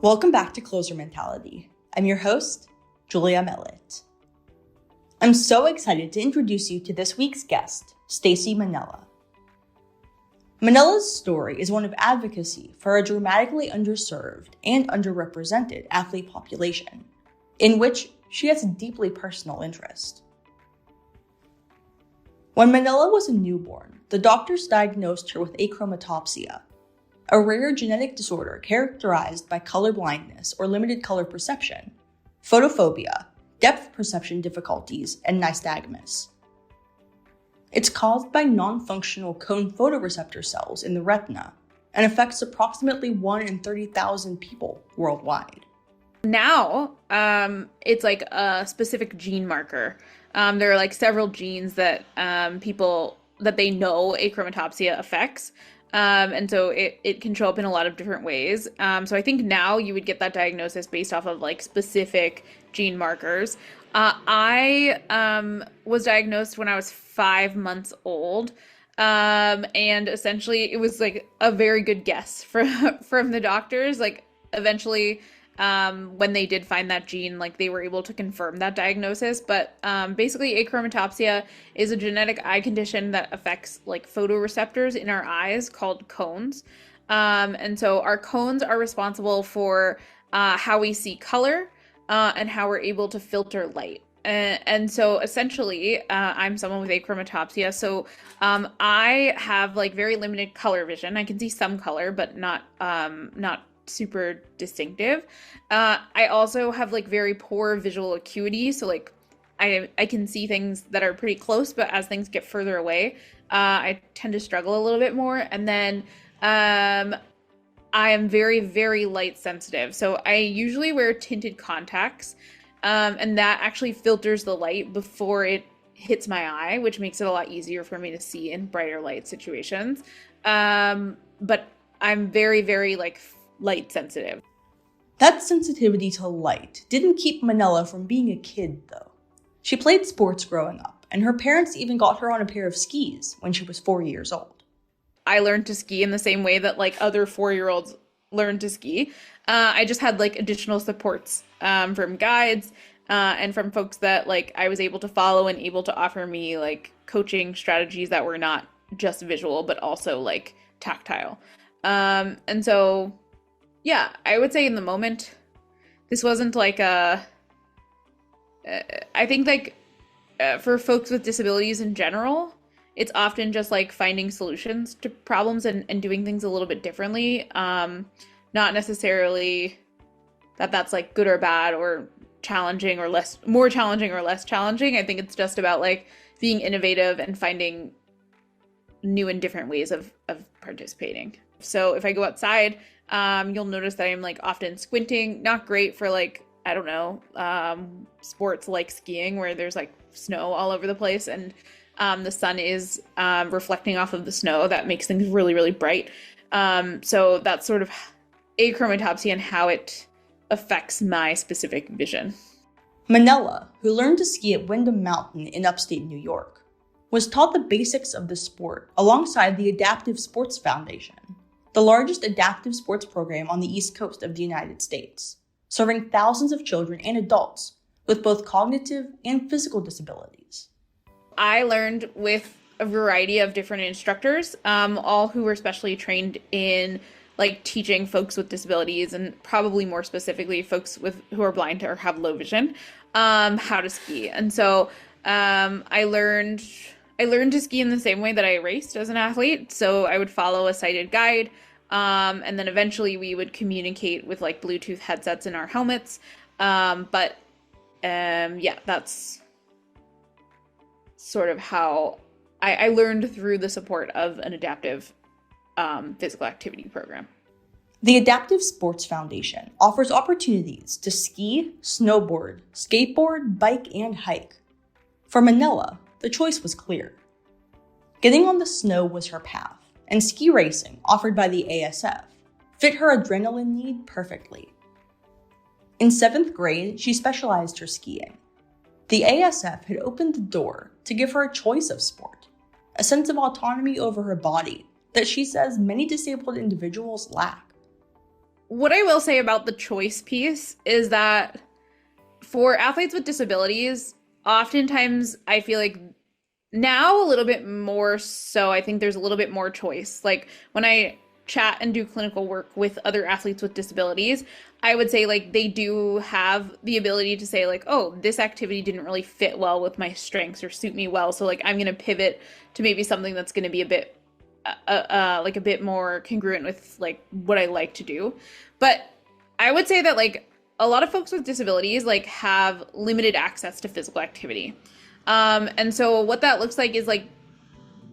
Welcome back to Closer Mentality. I'm your host, Julia Mellett. I'm so excited to introduce you to this week's guest, Staci Mannella. Mannella's story is one of advocacy for a dramatically underserved and underrepresented athlete population, in which she has a deeply personal interest. When Mannella was a newborn, the doctors diagnosed her with achromatopsia, a rare genetic disorder characterized by color blindness or limited color perception, photophobia, depth perception difficulties, and nystagmus. It's caused by non-functional cone photoreceptor cells in the retina and affects approximately 1 in 30,000 people worldwide. Now, it's like a specific gene marker. There are like several genes that people that they know achromatopsia affects. And so it can show up in a lot of different ways. So I think now you would get that diagnosis based off of like specific gene markers. I was diagnosed when I was 5 months old. And essentially it was like a very good guess from the doctors. Like eventually, when they did find that gene, like they were able to confirm that diagnosis. But basically achromatopsia is a genetic eye condition that affects like photoreceptors in our eyes called cones. And so our cones are responsible for how we see color and how we're able to filter light. And so essentially, I'm someone with achromatopsia. So I have like very limited color vision. I can see some color, but not super distinctive. I also have like very poor visual acuity, so like I can see things that are pretty close, but as things get further away, I tend to struggle a little bit more. And then I am very, very light sensitive, so I usually wear tinted contacts, and that actually filters the light before it hits my eye, which makes it a lot easier for me to see in brighter light situations. But I'm very, very like light sensitive. That sensitivity to light didn't keep Mannella from being a kid, though. She played sports growing up, and her parents even got her on a pair of skis when she was 4 years old. I learned to ski in the same way that like other 4-year-olds learn to ski. I just had like additional supports from guides and from folks that like I was able to follow and able to offer me like coaching strategies that were not just visual, but also like tactile. And so yeah, I would say in the moment, this wasn't like I think like for folks with disabilities in general, it's often just like finding solutions to problems and doing things a little bit differently. Not necessarily that's like good or bad or challenging or more challenging or less challenging. I think it's just about like being innovative and finding new and different ways of participating. So if I go outside, you'll notice that I'm like often squinting, not great for like, I don't know, sports like skiing where there's like snow all over the place and the sun is reflecting off of the snow. That makes things really, really bright. So that's sort of achromatopsia and how it affects my specific vision. Mannella, who learned to ski at Windham Mountain in upstate New York, was taught the basics of the sport alongside the Adaptive Sports Foundation, the largest adaptive sports program on the East Coast of the United States, serving thousands of children and adults with both cognitive and physical disabilities. I learned with a variety of different instructors, all who were specially trained in like teaching folks with disabilities and probably more specifically folks who are blind or have low vision, how to ski. And so I learned to ski in the same way that I raced as an athlete. So I would follow a sighted guide. And then eventually we would communicate with like Bluetooth headsets in our helmets. But that's sort of how I learned through the support of an adaptive physical activity program. The Adaptive Sports Foundation offers opportunities to ski, snowboard, skateboard, bike, and hike. For Mannella, the choice was clear. Getting on the snow was her path, and ski racing, offered by the ASF, fit her adrenaline need perfectly. In 7th grade, she specialized her skiing. The ASF had opened the door to give her a choice of sport, a sense of autonomy over her body that she says many disabled individuals lack. what I will say about the choice piece is that for athletes with disabilities, oftentimes I feel like now a little bit more so, I think there's a little bit more choice. Like when I chat and do clinical work with other athletes with disabilities, I would say like they do have the ability to say like, oh, this activity didn't really fit well with my strengths or suit me well. So like I'm going to pivot to maybe something that's going to be a bit like a bit more congruent with like what I like to do. But I would say that like a lot of folks with disabilities like have limited access to physical activity. And so what that looks like is like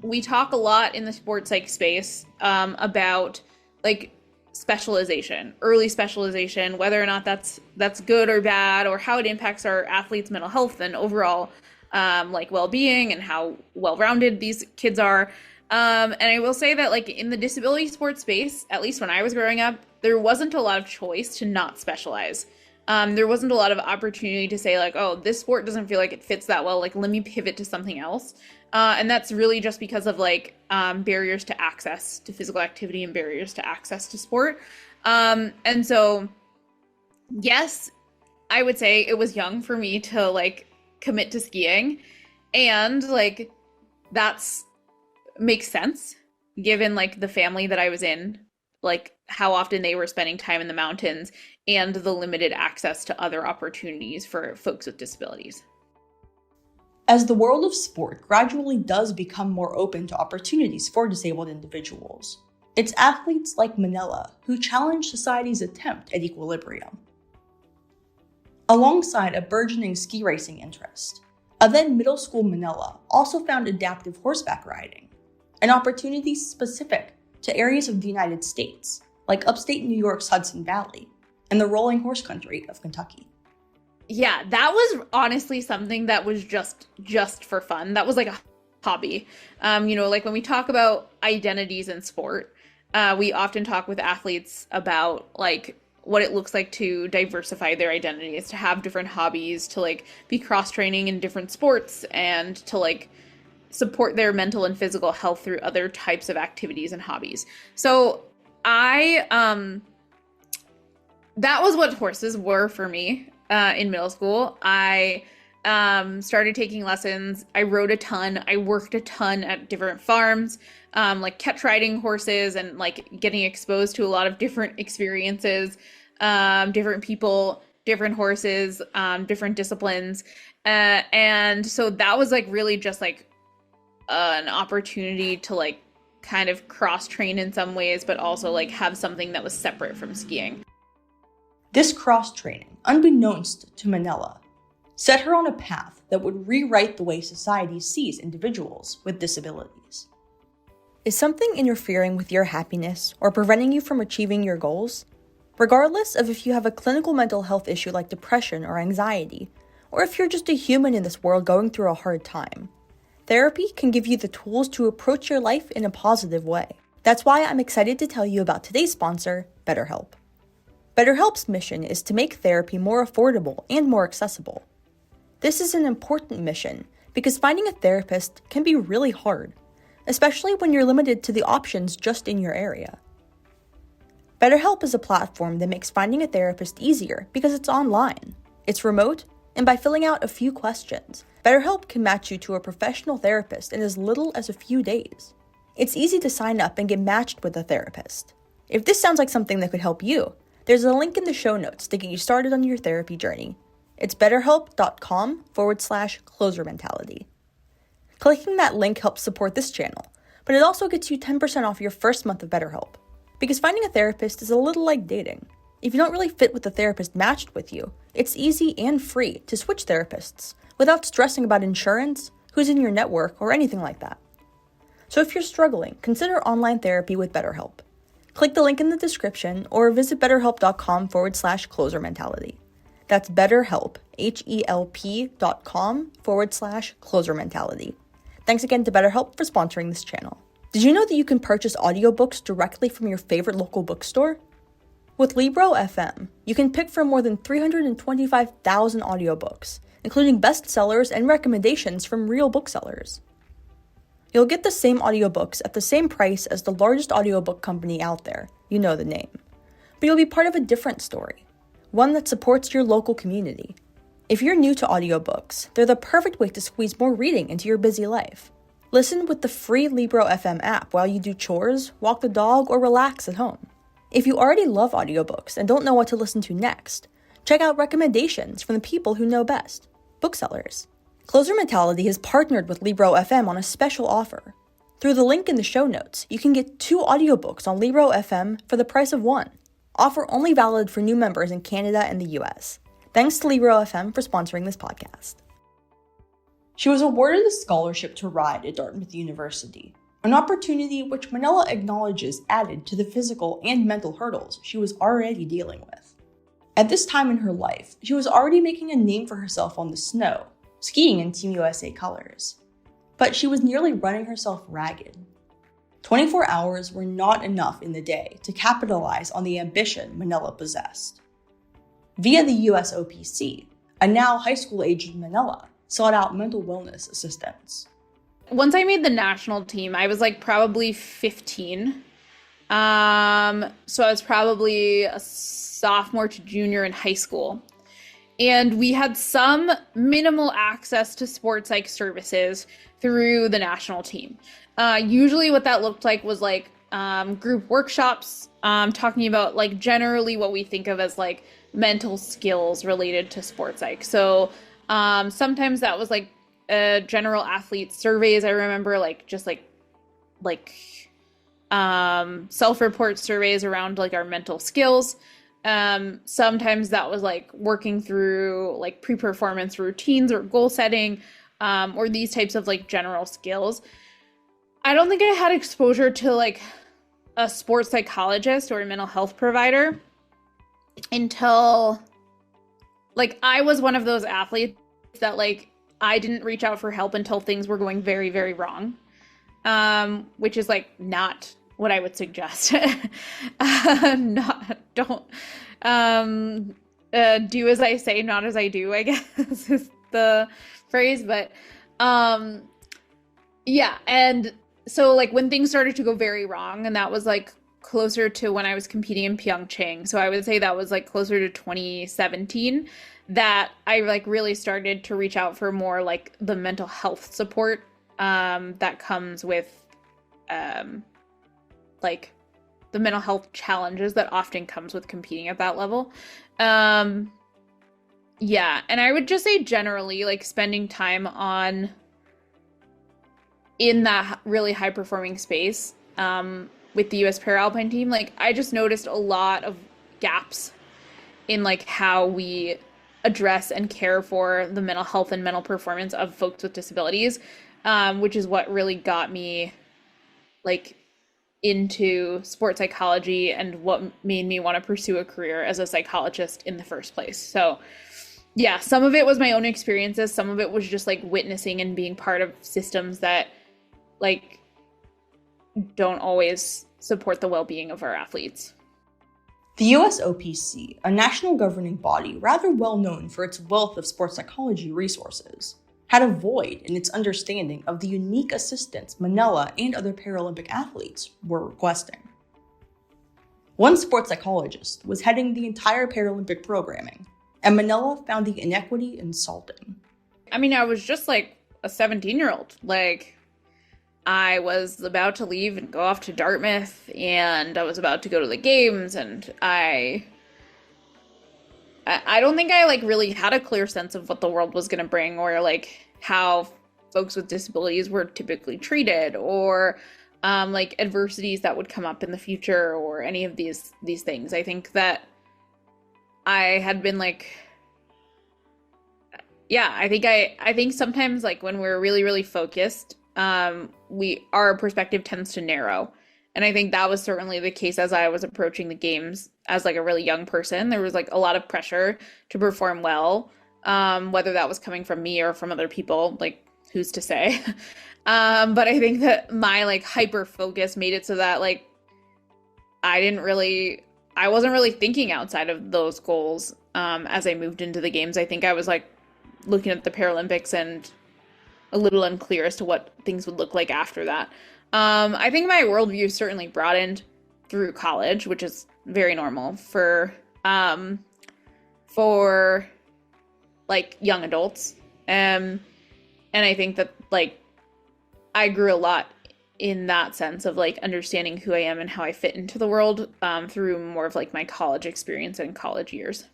we talk a lot in the sports psych space about like specialization, early specialization, whether or not that's good or bad, or how it impacts our athletes' mental health and overall like well-being and how well-rounded these kids are. And I will say that like in the disability sports space, at least when I was growing up, there wasn't a lot of choice to not specialize. There wasn't a lot of opportunity to say like, oh, this sport doesn't feel like it fits that well. Like, let me pivot to something else. And that's really just because of like barriers to access to physical activity and barriers to access to sport. And so, yes, I would say it was young for me to like commit to skiing, and like that's makes sense given like the family that I was in, like how often they were spending time in the mountains and the limited access to other opportunities for folks with disabilities. As the world of sport gradually does become more open to opportunities for disabled individuals, it's athletes like Mannella who challenge society's attempt at equilibrium. Alongside a burgeoning ski racing interest, a then middle school Mannella also found adaptive horseback riding, an opportunity specific to areas of the United States, like upstate New York's Hudson Valley and the rolling horse country of Kentucky. Yeah, that was honestly something that was just for fun. That was like a hobby. Like when we talk about identities in sport, we often talk with athletes about like what it looks like to diversify their identities, to have different hobbies, to like be cross-training in different sports, and to like support their mental and physical health through other types of activities and hobbies. So that was what horses were for me in middle school. I started taking lessons. I rode a ton. I worked a ton at different farms, like catch riding horses and like getting exposed to a lot of different experiences, different people, different horses, different disciplines. And so that was like really just like an opportunity to like kind of cross-train in some ways, but also like have something that was separate from skiing. This cross-training, unbeknownst to Mannella, set her on a path that would rewrite the way society sees individuals with disabilities. Is something interfering with your happiness or preventing you from achieving your goals? Regardless of if you have a clinical mental health issue like depression or anxiety, or if you're just a human in this world going through a hard time, therapy can give you the tools to approach your life in a positive way. That's why I'm excited to tell you about today's sponsor, BetterHelp. BetterHelp's mission is to make therapy more affordable and more accessible. This is an important mission because finding a therapist can be really hard, especially when you're limited to the options just in your area. BetterHelp is a platform that makes finding a therapist easier because it's online, it's remote, and by filling out a few questions, BetterHelp can match you to a professional therapist in as little as a few days. It's easy to sign up and get matched with a therapist. If this sounds like something that could help you, there's a link in the show notes to get you started on your therapy journey. It's betterhelp.com/closer-mentality. Clicking that link helps support this channel, but it also gets you 10% off your first month of BetterHelp. Because finding a therapist is a little like dating. If you don't really fit with the therapist matched with you, it's easy and free to switch therapists without stressing about insurance, who's in your network, or anything like that. So if you're struggling, consider online therapy with BetterHelp. Click the link in the description or visit betterhelp.com/closer-mentality. That's BetterHelp, HELP.com/closer-mentality. Thanks again to BetterHelp for sponsoring this channel. Did you know that you can purchase audiobooks directly from your favorite local bookstore? With Libro FM, you can pick from more than 325,000 audiobooks, including bestsellers and recommendations from real booksellers. You'll get the same audiobooks at the same price as the largest audiobook company out there, you know the name. but you'll be part of a different story, one that supports your local community. If you're new to audiobooks, they're the perfect way to squeeze more reading into your busy life. Listen with the free Libro FM app while you do chores, walk the dog, or relax at home. If you already love audiobooks and don't know what to listen to next, check out recommendations from the people who know best, booksellers. Closer Mentality has partnered with Libro FM on a special offer. Through the link in the show notes, you can get 2 audiobooks on Libro FM for the price of 1. Offer only valid for new members in Canada and the US. Thanks to Libro FM for sponsoring this podcast. She was awarded a scholarship to ride at Dartmouth University, an opportunity which Mannella acknowledges added to the physical and mental hurdles she was already dealing with. At this time in her life, she was already making a name for herself on the snow, skiing in Team USA colors. But she was nearly running herself ragged. 24 hours were not enough in the day to capitalize on the ambition Mannella possessed. Via the USOPC, a now high school-aged Mannella sought out mental wellness assistance. Once I made the national team, I was like probably 15. So I was probably a sophomore to junior in high school. And we had some minimal access to sports psych services through the national team. Usually what that looked like was like group workshops, talking about like generally what we think of as like mental skills related to sports psych. So sometimes that was like general athlete surveys. I remember like just like self-report surveys around like our mental skills. Sometimes that was like working through like pre-performance routines or goal setting, or these types of like general skills. I don't think I had exposure to like a sports psychologist or a mental health provider until like I was one of those athletes that like I didn't reach out for help until things were going very, very wrong, which is like not what I would suggest. Don't do as I say, not as I do, I guess is the phrase. But yeah, and so like when things started to go very wrong, and that was like closer to when I was competing in Pyeongchang, so I would say that was like closer to 2017, that I like really started to reach out for more like the mental health support that comes with like the mental health challenges that often comes with competing at that level. Yeah, and I would just say generally like spending time on in that really high performing space with the US para-alpine team, like I just noticed a lot of gaps in like how we address and care for the mental health and mental performance of folks with disabilities, which is what really got me like into sports psychology and what made me want to pursue a career as a psychologist in the first place. So yeah, some of it was my own experiences. Some of it was just like witnessing and being part of systems that like don't always support the well-being of our athletes. The USOPC, a national governing body rather well known for its wealth of sports psychology resources, had a void in its understanding of the unique assistance Mannella and other Paralympic athletes were requesting. One sports psychologist was heading the entire Paralympic programming, and Mannella found the inequity insulting. I mean, I was just like a 17-year-old. Like, I was about to leave and go off to Dartmouth, and I was about to go to the games, and I don't think I like really had a clear sense of what the world was going to bring, or like how folks with disabilities were typically treated, or like adversities that would come up in the future, or any of these things. I think that I had been like, yeah, I think sometimes like when we're really, really focused, our perspective tends to narrow. And I think that was certainly the case as I was approaching the games as like a really young person. There was like a lot of pressure to perform well, whether that was coming from me or from other people, like who's to say. But I think that my like hyper focus made it so that like I wasn't really thinking outside of those goals as I moved into the games. I think I was like looking at the Paralympics and a little unclear as to what things would look like after that. I think my worldview certainly broadened through college, which is very normal for like young adults. And I think that like I grew a lot in that sense of like understanding who I am and how I fit into the world through more of like my college experience and college years.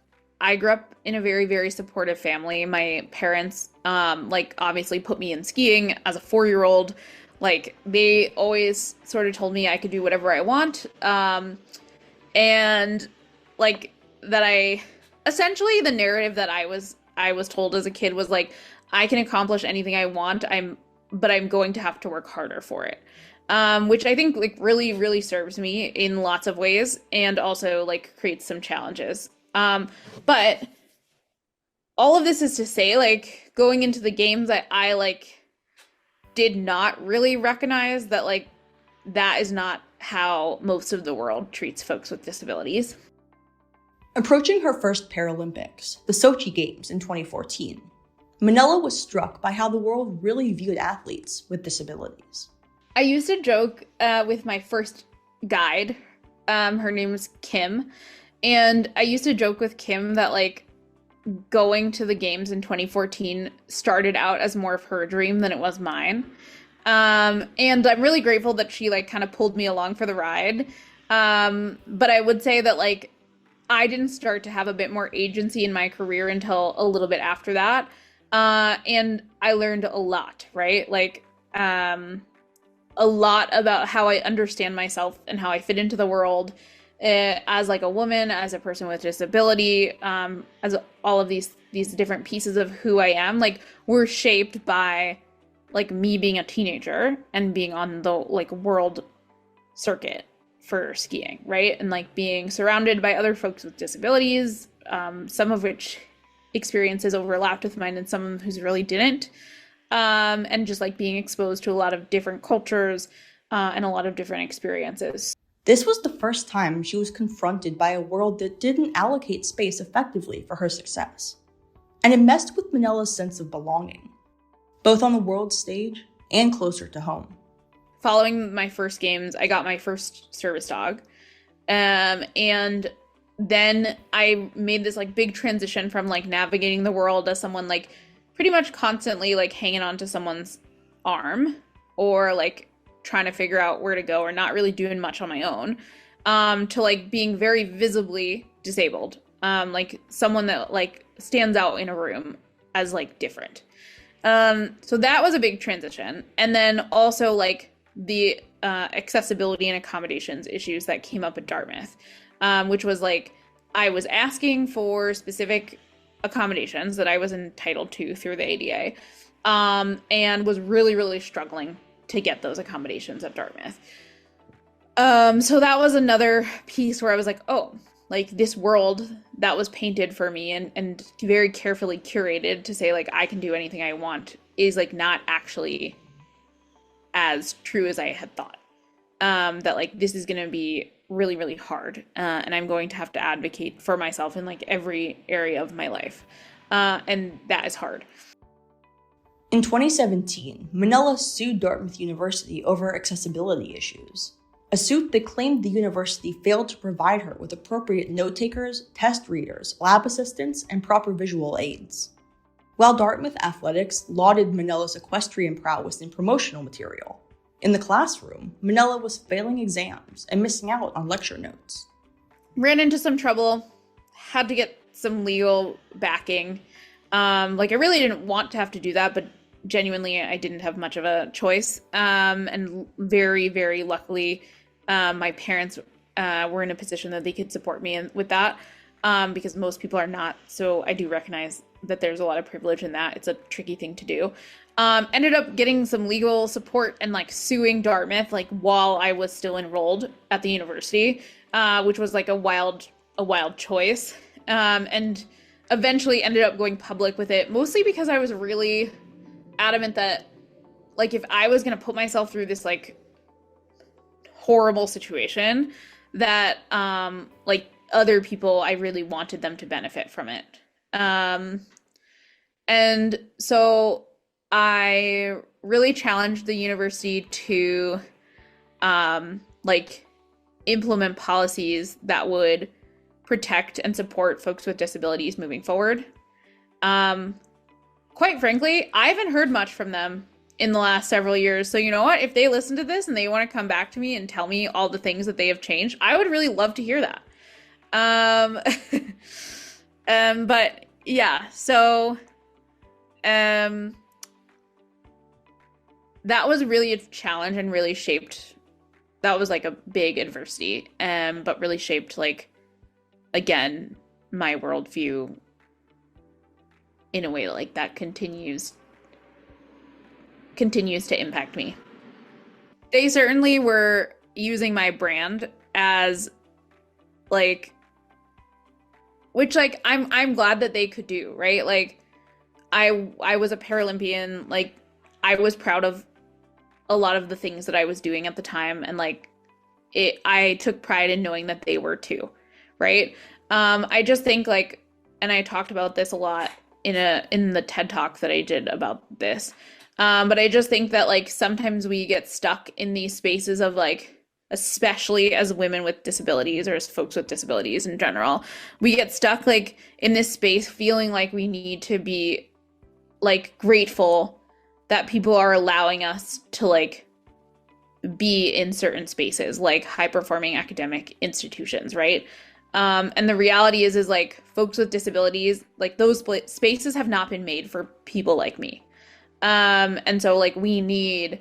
I grew up in a very, very supportive family. My parents like obviously put me in skiing as a 4-year-old. Like they always sort of told me I could do whatever I want. And like that I essentially the narrative that I was told as a kid was like I can accomplish anything I want. But I'm going to have to work harder for it. Which I think like really, really serves me in lots of ways and also like creates some challenges. But all of this is to say like going into the games I like did not really recognize that like that is not how most of the world treats folks with disabilities. Approaching her first Paralympics, the Sochi Games in 2014, Mannella was struck by how the world really viewed athletes with disabilities. I used to joke with my first guide. Her name was Kim. And I used to joke with Kim that like going to the games in 2014 started out as more of her dream than it was mine. And I'm really grateful that she like kind of pulled me along for the ride. But I would say that like I didn't start to have a bit more agency in my career until a little bit after that. And I learned a lot, right? Like, a lot about how I understand myself and how I fit into the world, as like a woman, as a person with disability, as all of these different pieces of who I am, like were shaped by like me being a teenager and being on the like world circuit for skiing, right? And like being surrounded by other folks with disabilities, some of which experiences overlapped with mine and some whose really didn't. And just like being exposed to a lot of different cultures and a lot of different experiences. This was the first time she was confronted by a world that didn't allocate space effectively for her success. And it messed with Mannella's sense of belonging, both on the world stage and closer to home. Following my first games, I got my first service dog. And then I made this like big transition from like navigating the world as someone like pretty much constantly like hanging on to someone's arm or like trying to figure out where to go or not really doing much on my own, to like being very visibly disabled, like someone that like stands out in a room as like different. So that was a big transition. And then also like the accessibility and accommodations issues that came up at Dartmouth, which was like I was asking for specific accommodations that I was entitled to through the ADA, and was really, really struggling to get those accommodations at Dartmouth. So that was another piece where I was like, oh, like this world that was painted for me and very carefully curated to say like I can do anything I want is like not actually as true as I had thought. That like this is going to be really, really hard, and I'm going to have to advocate for myself in like every area of my life, and that is hard. In 2017, Mannella sued Dartmouth University over accessibility issues, a suit that claimed the university failed to provide her with appropriate note-takers, test readers, lab assistants, and proper visual aids. While Dartmouth Athletics lauded Mannella's equestrian prowess in promotional material, in the classroom, Mannella was failing exams and missing out on lecture notes. Ran into some trouble, had to get some legal backing. Like I really didn't want to have to do that, but genuinely I didn't have much of a choice. And very, very luckily, my parents were in a position that they could support me with that, because most people are not. So I do recognize that there's a lot of privilege in that. It's a tricky thing to do. Ended up getting some legal support and like suing Dartmouth like while I was still enrolled at the university, which was like a wild choice. And eventually ended up going public with it, mostly because I was really adamant that like if I was going to put myself through this like horrible situation, that like other people, I really wanted them to benefit from it. And so I really challenged the university to like implement policies that would protect and support folks with disabilities moving forward. Quite frankly, I haven't heard much from them in the last several years. So you know what? If they listen to this and they want to come back to me and tell me all the things that they have changed, I would really love to hear that. But yeah, so that was really a challenge and really shaped, that was like a big adversity, but really shaped, like, again, my worldview in a way like that continues to impact me. They certainly were using my brand as like, which like I'm glad that they could do, right? Like I was a Paralympian, like I was proud of a lot of the things that I was doing at the time, and like I took pride in knowing that they were too, right? I just think like, and I talked about this a lot in the TED Talk that I did about this. But I just think that like sometimes we get stuck in these spaces of like, especially as women with disabilities or as folks with disabilities in general, we get stuck like in this space feeling like we need to be like grateful that people are allowing us to like be in certain spaces, like high performing academic institutions, right? And the reality is like folks with disabilities, like those spaces have not been made for people like me. And so like we need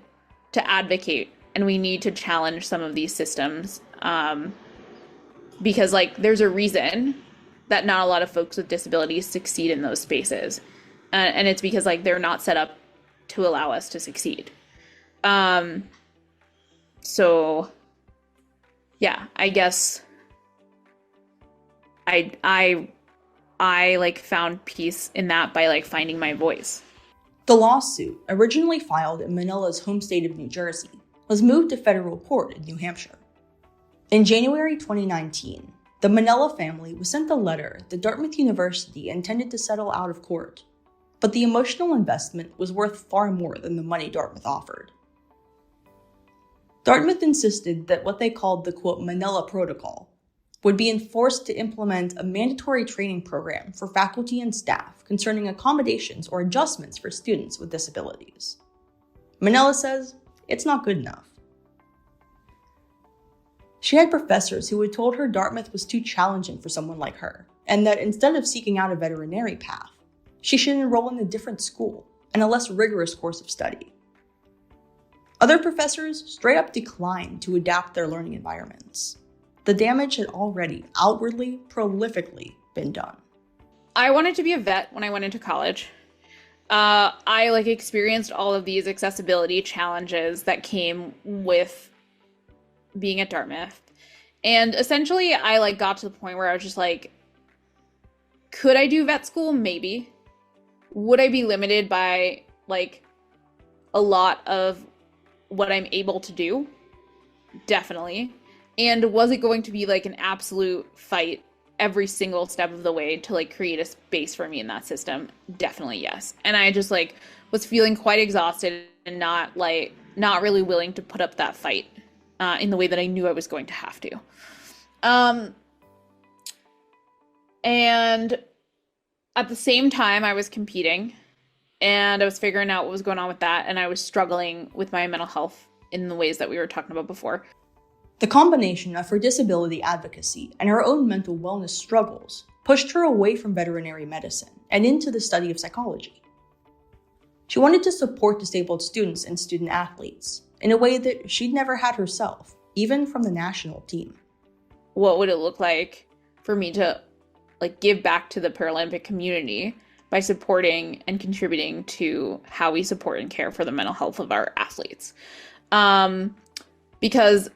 to advocate and we need to challenge some of these systems, because like there's a reason that not a lot of folks with disabilities succeed in those spaces. And it's because like they're not set up to allow us to succeed. So yeah, I guess I like found peace in that by like finding my voice. The lawsuit, originally filed in Mannella's home state of New Jersey, was moved to federal court in New Hampshire. In January 2019, the Mannella family was sent a letter that Dartmouth University intended to settle out of court, but the emotional investment was worth far more than the money Dartmouth offered. Dartmouth insisted that what they called the, quote, Mannella Protocol would be enforced to implement a mandatory training program for faculty and staff concerning accommodations or adjustments for students with disabilities. Mannella says it's not good enough. She had professors who had told her Dartmouth was too challenging for someone like her, and that instead of seeking out a veterinary path, she should enroll in a different school and a less rigorous course of study. Other professors straight up declined to adapt their learning environments. The damage had already outwardly, prolifically been done. I wanted to be a vet when I went into college. I like experienced all of these accessibility challenges that came with being at Dartmouth. And essentially I like got to the point where I was just like, could I do vet school? Maybe. Would I be limited by like a lot of what I'm able to do? Definitely. And was it going to be like an absolute fight every single step of the way to like create a space for me in that system? Definitely yes. And I just like was feeling quite exhausted and not really willing to put up that fight in the way that I knew I was going to have to. And at the same time I was competing and I was figuring out what was going on with that, and I was struggling with my mental health in the ways that we were talking about before. The combination of her disability advocacy and her own mental wellness struggles pushed her away from veterinary medicine and into the study of psychology. She wanted to support disabled students and student athletes in a way that she'd never had herself, even from the national team. What would it look like for me to like give back to the Paralympic community by supporting and contributing to how we support and care for the mental health of our athletes? Because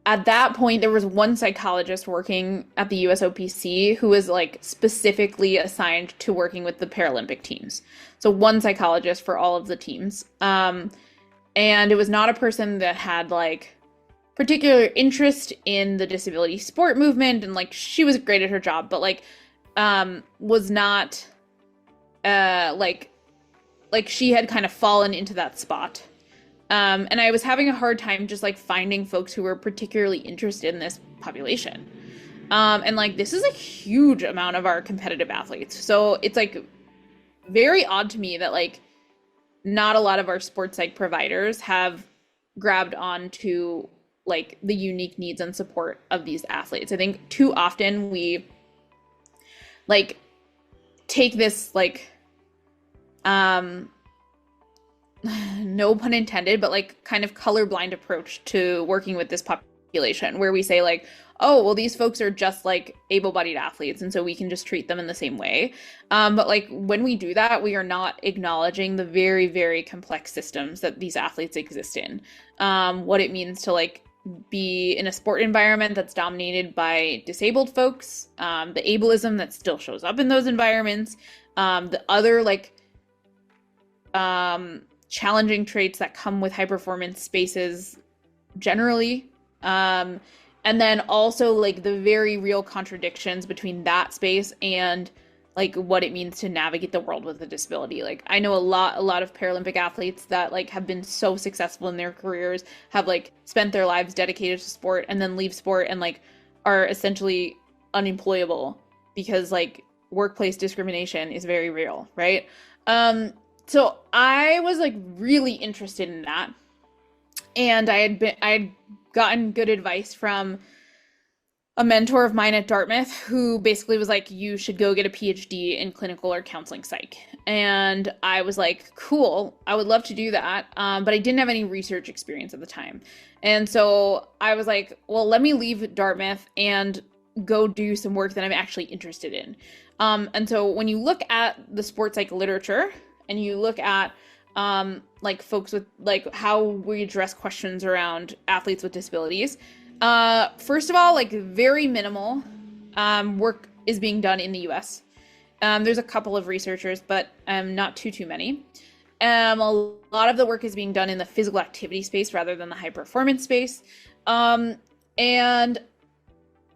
at that point, there was one psychologist working at the USOPC who was like specifically assigned to working with the Paralympic teams. So one psychologist for all of the teams. And it was not a person that had like particular interest in the disability sport movement. And like, she was great at her job, but like, was not, like she had kind of fallen into that spot. And I was having a hard time just like finding folks who were particularly interested in this population. And like this is a huge amount of our competitive athletes. So it's like very odd to me that like not a lot of our sports psych providers have grabbed on to like the unique needs and support of these athletes. I think too often we like take this like no pun intended, but like kind of colorblind approach to working with this population where we say like, oh, well, these folks are just like able-bodied athletes, and so we can just treat them in the same way. But like when we do that, we are not acknowledging the very, very complex systems that these athletes exist in. What it means to like be in a sport environment that's dominated by disabled folks, the ableism that still shows up in those environments, the other like challenging traits that come with high performance spaces generally. And then also like the very real contradictions between that space and like what it means to navigate the world with a disability. Like I know a lot of Paralympic athletes that like have been so successful in their careers, have like spent their lives dedicated to sport and then leave sport and like are essentially unemployable because like workplace discrimination is very real, right? So I was like really interested in that. And I had gotten good advice from a mentor of mine at Dartmouth who basically was like, you should go get a PhD in clinical or counseling psych. And I was like, cool, I would love to do that. But I didn't have any research experience at the time. And so I was like, well, let me leave Dartmouth and go do some work that I'm actually interested in. And so when you look at the sports psych literature and you look at like folks with like how we address questions around athletes with disabilities. First of all, like very minimal work is being done in the US. There's a couple of researchers, but not too many. A lot of the work is being done in the physical activity space rather than the high performance space. And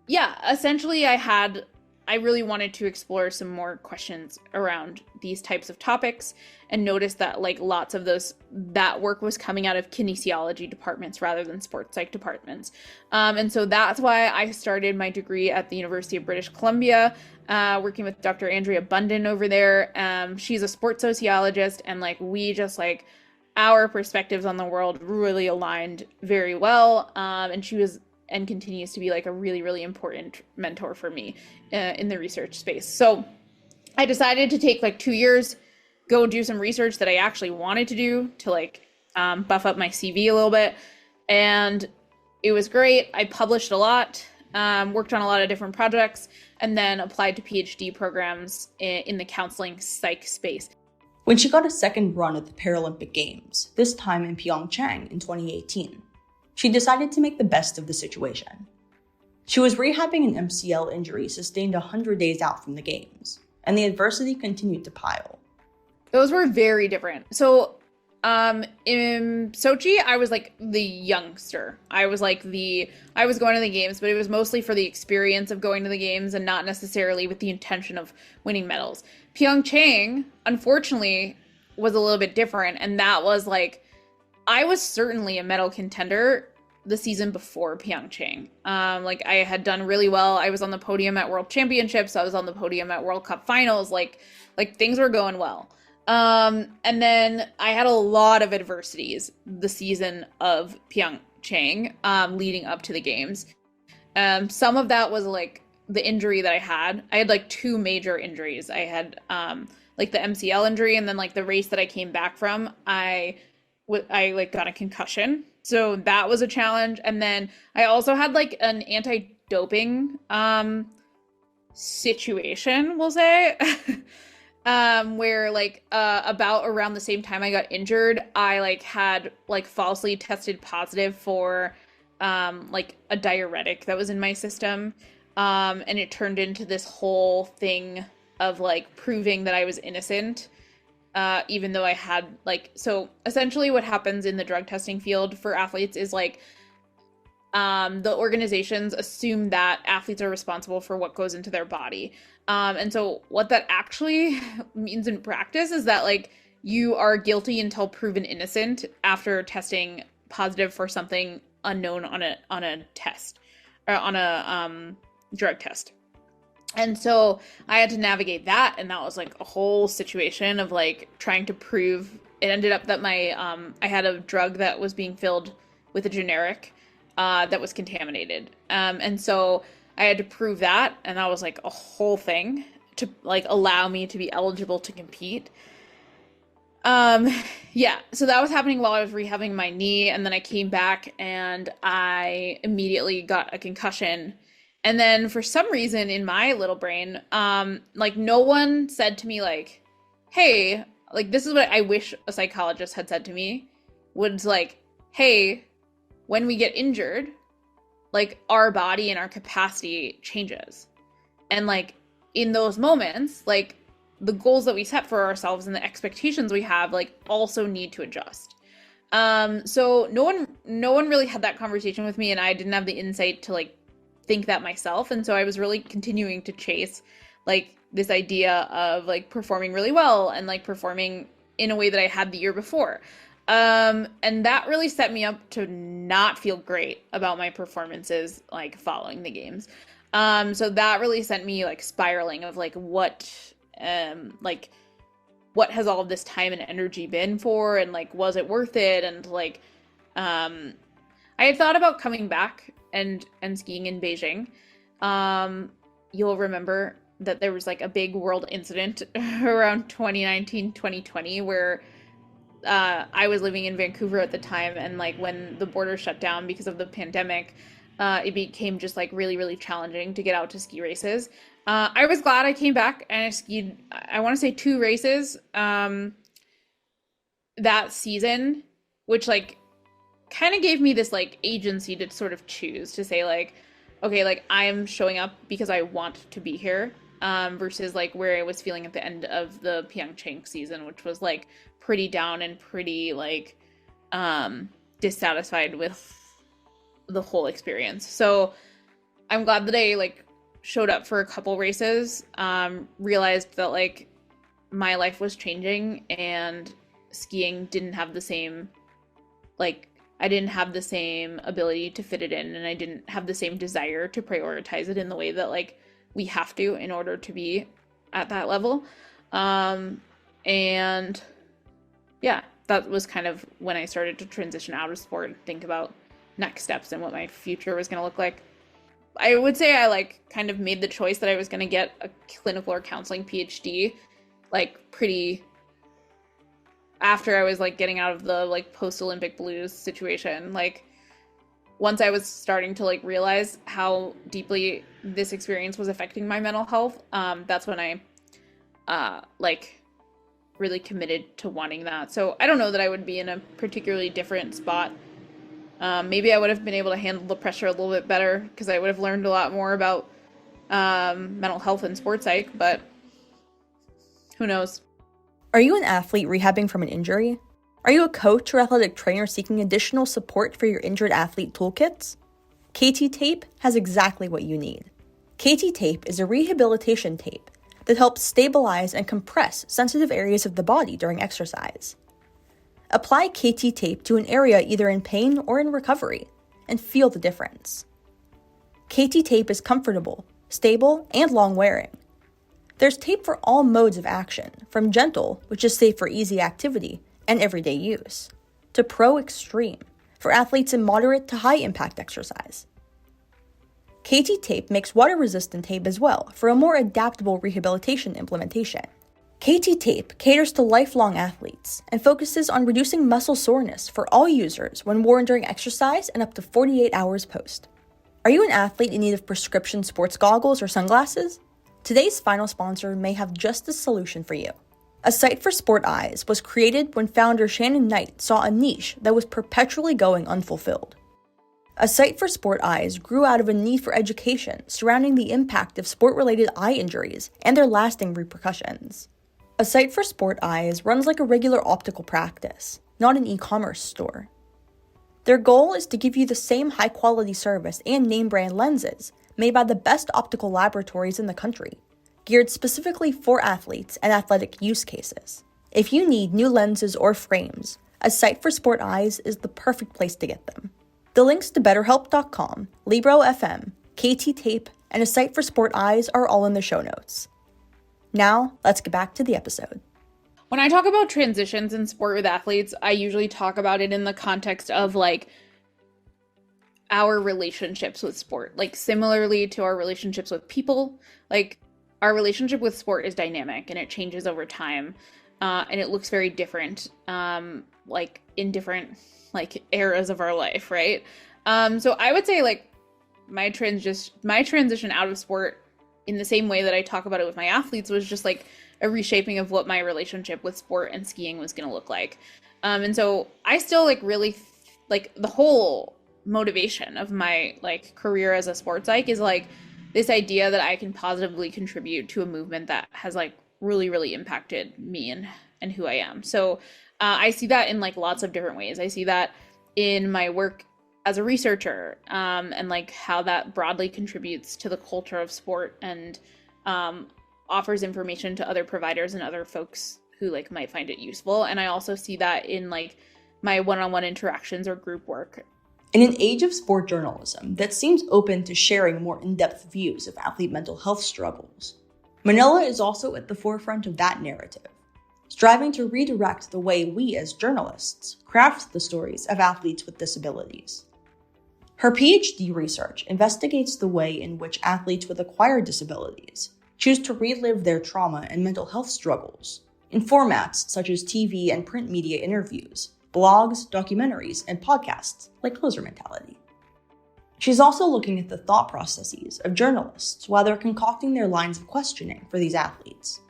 yeah, essentially I really wanted to explore some more questions around these types of topics and noticed that like lots of that work was coming out of kinesiology departments rather than sports psych departments. And so that's why I started my degree at the University of British Columbia, working with Dr. Andrea Bunden over there. She's a sports sociologist, and like we just like our perspectives on the world really aligned very well. And she was and continues to be like a really, really important mentor for me in the research space. So I decided to take like 2 years, go do some research that I actually wanted to do to like buff up my CV a little bit. And it was great. I published a lot, worked on a lot of different projects, and then applied to PhD programs in the counseling psych space. When she got a second run at the Paralympic Games, this time in Pyeongchang in 2018, she decided to make the best of the situation. She was rehabbing an MCL injury sustained 100 days out from the Games, and the adversity continued to pile. Those were very different. So in Sochi, I was like the youngster. I was going to the Games, but it was mostly for the experience of going to the Games and not necessarily with the intention of winning medals. Pyeongchang, unfortunately, was a little bit different, and that was like, I was certainly a medal contender the season before Pyeongchang. Like I had done really well. I was on the podium at World Championships. I was on the podium at World Cup finals. Like things were going well. And then I had a lot of adversities the season of Pyeongchang, leading up to the Games. Some of that was like the injury that I had. I had like two major injuries. I had like the MCL injury, and then like the race that I came back from, I like got a concussion. So that was a challenge. And then I also had like an anti-doping situation, we'll say, where like about around the same time I got injured, I like had like falsely tested positive for like a diuretic that was in my system. And it turned into this whole thing of like proving that I was innocent. Even though I had like, so essentially what happens in the drug testing field for athletes is like, the organizations assume that athletes are responsible for what goes into their body. And so what that actually means in practice is that like, you are guilty until proven innocent after testing positive for something unknown on a test, or on a drug test. And so I had to navigate that, and that was like a whole situation of like trying to prove. It ended up that my I had a drug that was being filled with a generic that was contaminated, and so I had to prove that, and that was like a whole thing to like allow me to be eligible to compete. Yeah, so that was happening while I was rehabbing my knee, and then I came back and I immediately got a concussion. And then for some reason in my little brain, like no one said to me like, hey, like this is what I wish a psychologist had said to me, was like, hey, when we get injured, like our body and our capacity changes. And like in those moments, like the goals that we set for ourselves and the expectations we have like also need to adjust. So no one really had that conversation with me, and I didn't have the insight to like think that myself. And so I was really continuing to chase like this idea of like performing really well and like performing in a way that I had the year before. And that really set me up to not feel great about my performances like following the games. So that really sent me like spiraling of like what has all of this time and energy been for, and like was it worth it? And like I had thought about coming back and skiing in Beijing. You'll remember that there was like a big world incident around 2019, 2020, where I was living in Vancouver at the time, and like when the border shut down because of the pandemic, it became just like really, really challenging to get out to ski races. I was glad I came back and I skied, I want to say 2 races that season, which like kind of gave me this like agency to sort of choose to say like, okay, like I'm showing up because I want to be here, versus like where I was feeling at the end of the Pyeongchang season, which was like pretty down and pretty like dissatisfied with the whole experience. So I'm glad that I like showed up for a couple races, realized that like my life was changing and skiing didn't have the same, like I didn't have the same ability to fit it in, and I didn't have the same desire to prioritize it in the way that like we have to in order to be at that level. And yeah, that was kind of when I started to transition out of sport and think about next steps and what my future was going to look like. I would say I like kind of made the choice that I was going to get a clinical or counseling PhD like pretty after I was like getting out of the like post-Olympic blues situation. Like once I was starting to like realize how deeply this experience was affecting my mental health, that's when I like really committed to wanting that. So I don't know that I would be in a particularly different spot. Maybe I would have been able to handle the pressure a little bit better because I would have learned a lot more about mental health and sports psych, but who knows? Are you an athlete rehabbing from an injury? Are you a coach or athletic trainer seeking additional support for your injured athlete toolkits? KT Tape has exactly what you need. KT Tape is a rehabilitation tape that helps stabilize and compress sensitive areas of the body during exercise. Apply KT Tape to an area either in pain or in recovery and feel the difference. KT Tape is comfortable, stable, and long-wearing. There's tape for all modes of action, from gentle, which is safe for easy activity and everyday use, to pro extreme, for athletes in moderate to high impact exercise. KT Tape makes water-resistant tape as well for a more adaptable rehabilitation implementation. KT Tape caters to lifelong athletes and focuses on reducing muscle soreness for all users when worn during exercise and up to 48 hours post. Are you an athlete in need of prescription sports goggles or sunglasses? Today's final sponsor may have just the solution for you. A Sight for Sport Eyes was created when founder Shannon Knight saw a niche that was perpetually going unfulfilled. A Sight for Sport Eyes grew out of a need for education surrounding the impact of sport-related eye injuries and their lasting repercussions. A Sight for Sport Eyes runs like a regular optical practice, not an e-commerce store. Their goal is to give you the same high-quality service and name-brand lenses made by the best optical laboratories in the country, geared specifically for athletes and athletic use cases. If you need new lenses or frames, a site for sport eyes is the perfect place to get them. The links to BetterHelp.com, Libro FM, KT Tape, and a site for sport eyes are all in the show notes. Now, let's get back to the episode. When I talk about transitions in sport with athletes, I usually talk about it in the context of like our relationships with sport. Like similarly to our relationships with people, like our relationship with sport is dynamic and it changes over time. And it looks very different, like in different like eras of our life, right? So I would say like my transition out of sport in the same way that I talk about it with my athletes was just like a reshaping of what my relationship with sport and skiing was going to look like. And so I still like really like the whole motivation of my like career as a sports psych is like this idea that I can positively contribute to a movement that has like really, really impacted me and who I am. So I see that in like lots of different ways. I see that in my work as a researcher, and like how that broadly contributes to the culture of sport and offers information to other providers and other folks who like might find it useful. And I also see that in like my one-on-one interactions or group work. In an age of sport journalism that seems open to sharing more in-depth views of athlete mental health struggles, Mannella is also at the forefront of that narrative, striving to redirect the way we as journalists craft the stories of athletes with disabilities. Her PhD research investigates the way in which athletes with acquired disabilities choose to relive their trauma and mental health struggles in formats such as TV and print media interviews, blogs, documentaries, and podcasts like Closer Mentality. She's also looking at the thought processes of journalists while they're concocting their lines of questioning for these athletes.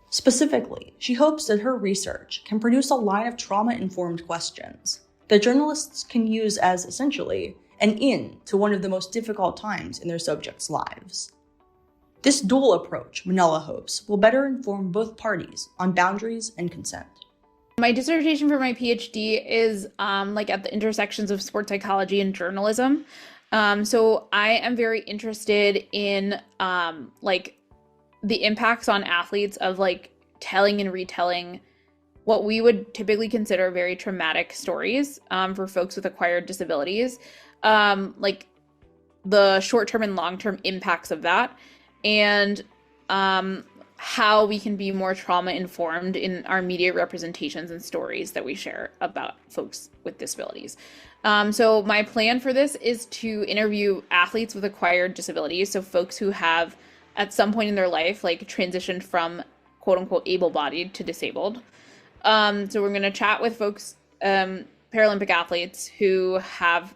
Specifically, she hopes that her research can produce a line of trauma-informed questions that journalists can use as, essentially, an in to one of the most difficult times in their subjects' lives. This dual approach, Mannella hopes, will better inform both parties on boundaries and consent. My dissertation for my PhD is like at the intersections of sports psychology and journalism. So I am very interested in like the impacts on athletes of like telling and retelling what we would typically consider very traumatic stories for folks with acquired disabilities, like the short-term and long-term impacts of that, and how we can be more trauma-informed in our media representations and stories that we share about folks with disabilities. So my plan for this is to interview athletes with acquired disabilities, so folks who have at some point in their life like transitioned from quote-unquote able-bodied to disabled. So we're going to chat with folks, Paralympic athletes who have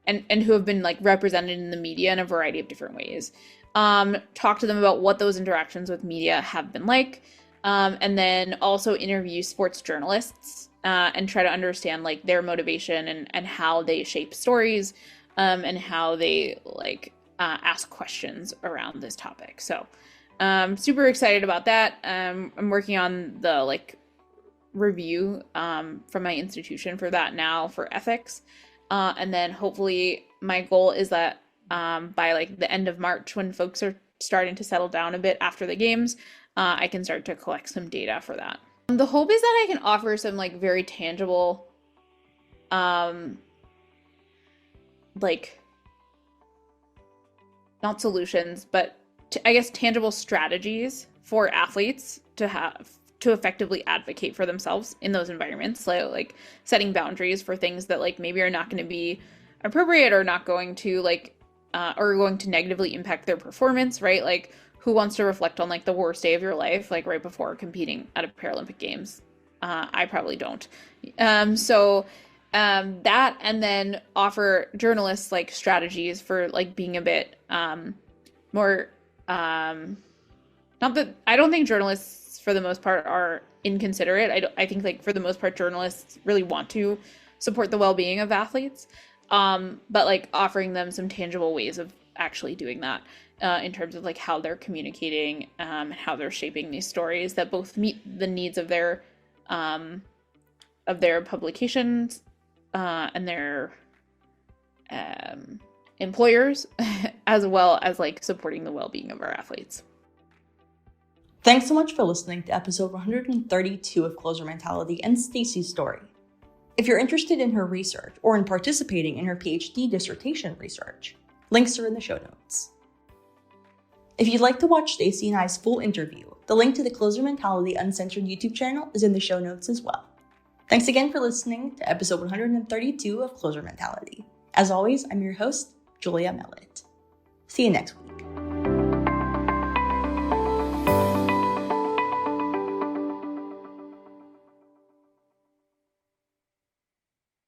and who have been like represented in the media in a variety of different ways. Talk to them about what those interactions with media have been like, and then also interview sports journalists and try to understand like their motivation and how they shape stories, and how they like ask questions around this topic. So super excited about that. I'm working on the like review from my institution for that now for ethics, and then hopefully my goal is that by like the end of March, when folks are starting to settle down a bit after the games, I can start to collect some data for that. The hope is that I can offer some like very tangible, like not solutions, but I guess tangible strategies for athletes to have to effectively advocate for themselves in those environments. So like setting boundaries for things that like maybe are not going to be appropriate or not going to like or going to negatively impact their performance, right? Like who wants to reflect on like the worst day of your life, like right before competing at a Paralympic Games? I probably don't. So that, and then offer journalists like strategies for like being a bit more, not that I don't think journalists for the most part are inconsiderate. I think like for the most part, journalists really want to support the well-being of athletes. But like offering them some tangible ways of actually doing that, in terms of like how they're communicating, and how they're shaping these stories that both meet the needs of their publications, and their employers, as well as like supporting the well-being of our athletes. Thanks so much for listening to episode 132 of Closer Mentality and Staci's story. If you're interested in her research or in participating in her PhD dissertation research, links are in the show notes. If you'd like to watch Staci and I's full interview, the link to the Closer Mentality Uncensored YouTube channel is in the show notes as well. Thanks again for listening to episode 132 of Closer Mentality. As always, I'm your host, Julia Mellett. See you next week.